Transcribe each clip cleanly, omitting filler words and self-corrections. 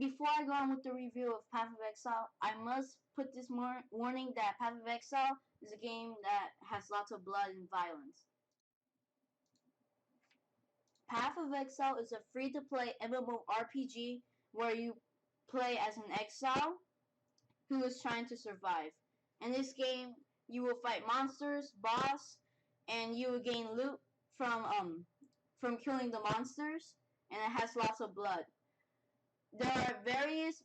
before I go on with the review of Path of Exile, I must put this warning that Path of Exile is a game that has lots of blood and violence. Path of Exile is a free-to-play MMORPG where you play as an exile who is trying to survive. In this game, you will fight monsters, boss, and you will gain loot from killing the monsters, and it has lots of blood. There are various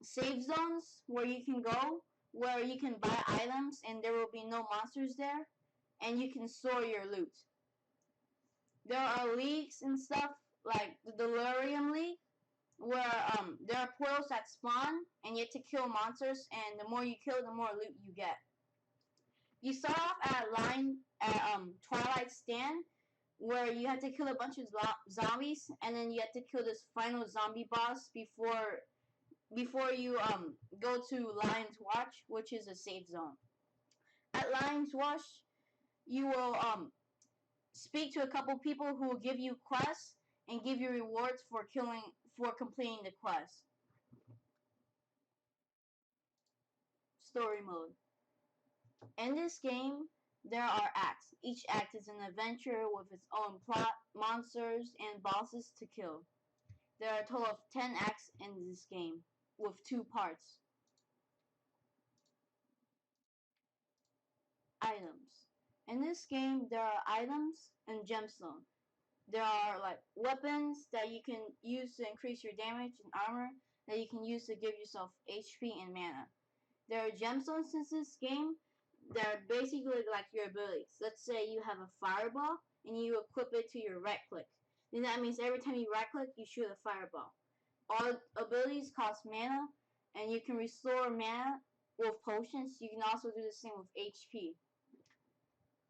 save zones where you can go, where you can buy items and there will be no monsters there, and you can store your loot. There are leagues and stuff like the Delirium League, where there are portals that spawn and you have to kill monsters, and the more you kill, the more loot you get. You start off at Twilight Stand, where you have to kill a bunch of zombies, and then you have to kill this final zombie boss before you go to Lion's Watch, which is a safe zone. At Lion's Watch, you will speak to a couple people who will give you quests and give you rewards for completing the quest. Story mode. In this game, there are acts. Each act is an adventure with its own plot, monsters, and bosses to kill. There are a total of 10 acts in this game, with 2 parts. Items. In this game, there are items and gemstones. There are like weapons that you can use to increase your damage and armor that you can use to give yourself HP and mana. There are gemstones in this game that are basically like your abilities. Let's say you have a fireball and you equip it to your right click. Then that means every time you right click, you shoot a fireball. All abilities cost mana, and you can restore mana with potions. You can also do the same with HP.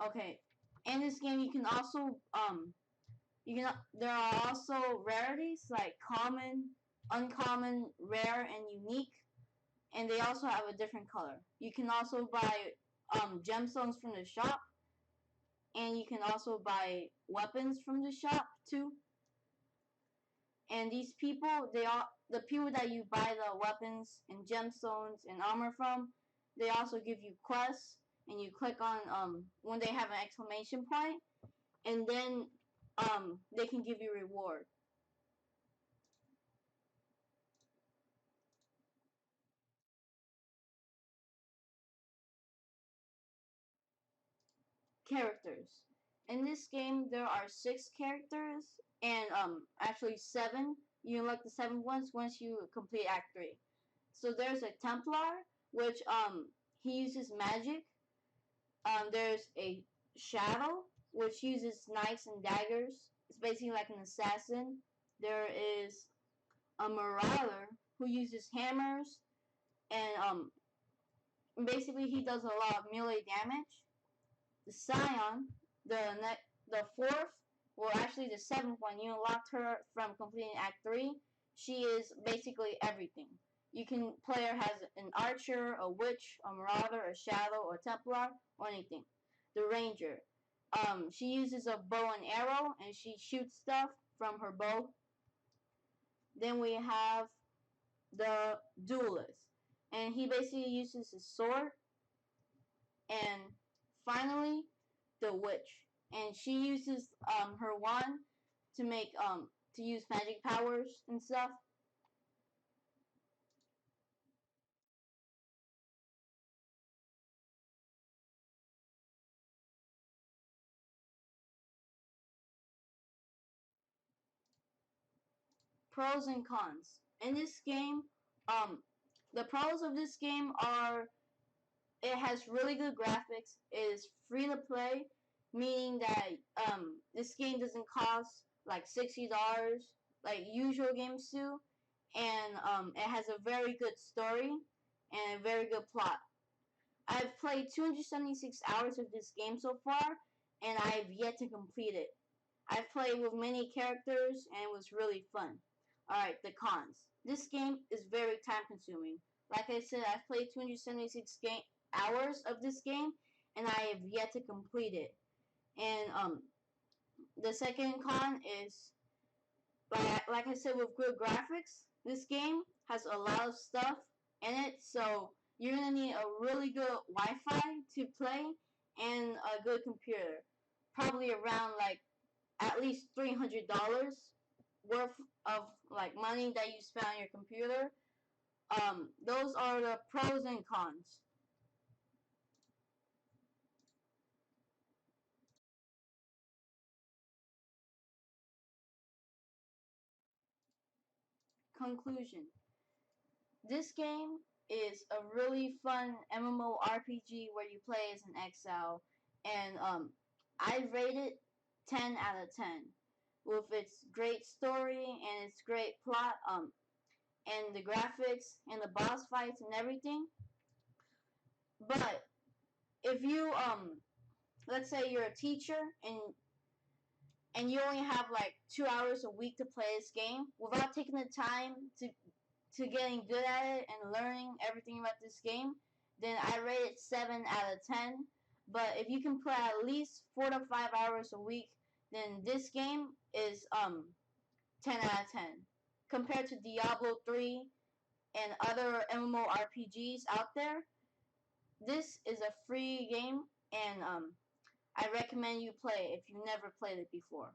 Okay, in this game you can also there are also rarities like common, uncommon, rare, and unique, and they also have a different color. You can also buy gemstones from the shop, and you can also buy weapons from the shop too. And these people, the people that you buy the weapons and gemstones and armor from, they also give you quests, and you click on when they have an exclamation point, and then they can give you reward. Characters. In this game, there are 6 characters, and actually 7. You unlock the 7th ones once you complete Act 3. So there's a Templar, which he uses magic. There's a Shadow, which uses knives and daggers. It's basically like an assassin. There is a Marauder, who uses hammers, and basically he does a lot of melee damage. The Scion, the 4th, well actually the 7th one, you unlocked her from completing Act 3. She is basically everything. Player has an archer, a witch, a marauder, a shadow, a templar, or anything. The ranger, she uses a bow and arrow, and she shoots stuff from her bow. Then we have the duelist, and he basically uses his sword. And finally, the witch, and she uses her wand to make to use magic powers and stuff. Pros and cons. In this game, the pros of this game are it has really good graphics. It is free to play, meaning that this game doesn't cost like $60 like usual games do, and it has a very good story and a very good plot. I've played 276 hours of this game so far, and I have yet to complete it. I've played with many characters, and it was really fun. Alright, the cons. This game is very time consuming. Like I said, I've played 276 hours of this game, and I have yet to complete it. And the second con is like I said, with good graphics, this game has a lot of stuff in it, so you're gonna need a really good Wi-Fi to play and a good computer. Probably around like at least $300 worth of like money that you spend on your computer. Those are the pros and cons. Conclusion: this game is a really fun MMORPG where you play as an exile, and I rate it 10 out of 10 with its great story and its great plot, and the graphics and the boss fights and everything. But if you let's say you're a teacher and you only have like 2 hours a week to play this game without taking the time to getting good at it and learning everything about this game, then I rate it 7 out of 10. But if you can play at least 4 to 5 hours a week, then this game is 10 out of 10. Compared to Diablo 3 and other MMORPGs out there, this is a free game, and I recommend you play it if you never played it before.